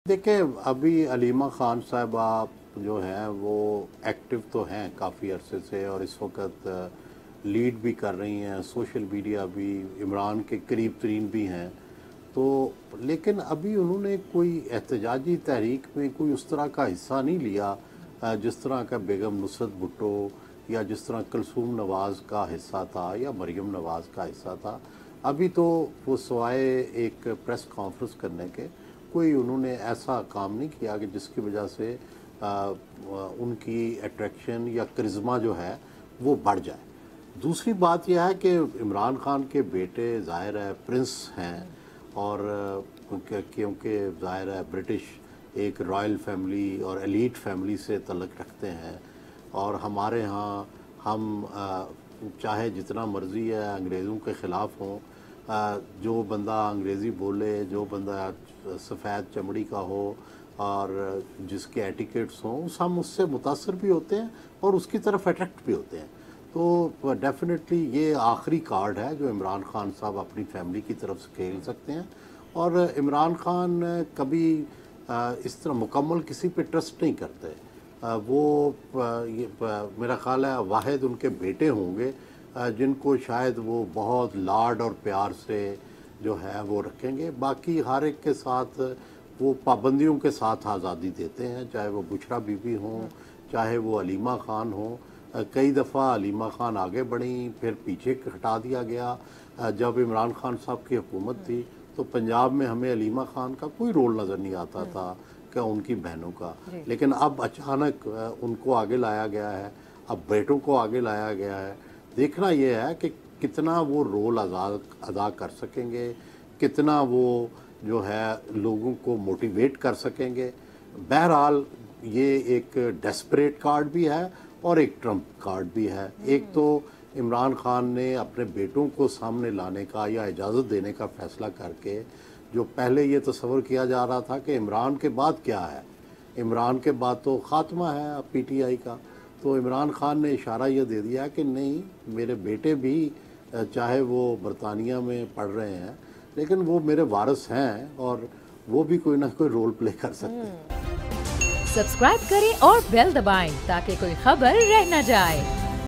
देखिए, अभी अलीमा ख़ान साहिबा जो हैं वो एक्टिव तो हैं काफ़ी अरसे से, और इस वक्त लीड भी कर रही हैं, सोशल मीडिया भी, इमरान के करीब तरीन भी हैं। तो लेकिन अभी उन्होंने कोई एहतजाजी तहरीक में कोई उस तरह का हिस्सा नहीं लिया जिस तरह का बेगम नुसरत भुट्टो या जिस तरह कुलसूम नवाज़ का हिस्सा था या मरियम नवाज़ का हिस्सा था। अभी तो वो सिवाय एक प्रेस कॉन्फ्रेंस करने के कोई उन्होंने ऐसा काम नहीं किया कि जिसकी वजह से उनकी अट्रैक्शन या करिश्मा जो है वो बढ़ जाए। दूसरी बात यह है कि इमरान खान के बेटे ज़ाहिर है प्रिंस हैं, और क्योंकि ज़ाहिर है ब्रिटिश एक रॉयल फैमिली और एलीट फैमिली से तल्लुक़ रखते हैं, और हमारे यहाँ हम चाहे जितना मर्ज़ी है अंग्रेज़ों के ख़िलाफ़ हों, जो बंदा अंग्रेज़ी बोले, जो बंदा सफ़ेद चमड़ी का हो और जिसके एटिकेट्स हों, हम उससे मुतासर भी होते हैं और उसकी तरफ अट्रैक्ट भी होते हैं। तो डेफिनेटली ये आखिरी कार्ड है जो इमरान खान साहब अपनी फैमिली की तरफ से खेल सकते हैं, और इमरान खान कभी इस तरह मुकम्मल किसी पे ट्रस्ट नहीं करते। मेरा ख़्याल है वाहिद उनके बेटे होंगे जिनको शायद वो बहुत लाड और प्यार से जो है वो रखेंगे। बाकी हर एक के साथ वो पाबंदियों के साथ आज़ादी देते हैं, चाहे वो बुशरा बीबी हों, चाहे वो अलीमा ख़ान हों। कई दफ़ा अलीमा ख़ान आगे बढ़ी, फिर पीछे हटा दिया गया। जब इमरान खान साहब की हुकूमत थी तो पंजाब में हमें अलीमा ख़ान का कोई रोल नज़र नहीं आता था क्या उनकी बहनों का, लेकिन अब अचानक उनको आगे लाया गया है, अब बेटों को आगे लाया गया है। देखना यह है कि कितना वो रोल अदा कर सकेंगे, कितना वो जो है लोगों को मोटिवेट कर सकेंगे। बहरहाल ये एक डेस्परेट कार्ड भी है और एक ट्रम्प कार्ड भी है। एक तो इमरान खान ने अपने बेटों को सामने लाने का या इजाज़त देने का फ़ैसला करके, जो पहले ये तस्वर किया जा रहा था कि इमरान के बाद क्या है, इमरान के बाद तो ख़ात्मा है पीटीआई का, तो इमरान खान ने इशारा यह दे दिया कि नहीं, मेरे बेटे भी चाहे वो बरतानिया में पढ़ रहे हैं लेकिन वो मेरे वारिस हैं और वो भी कोई ना कोई रोल प्ले कर सकते हैं। सब्सक्राइब करें और बेल दबाएं ताकि कोई खबर रह न जाए।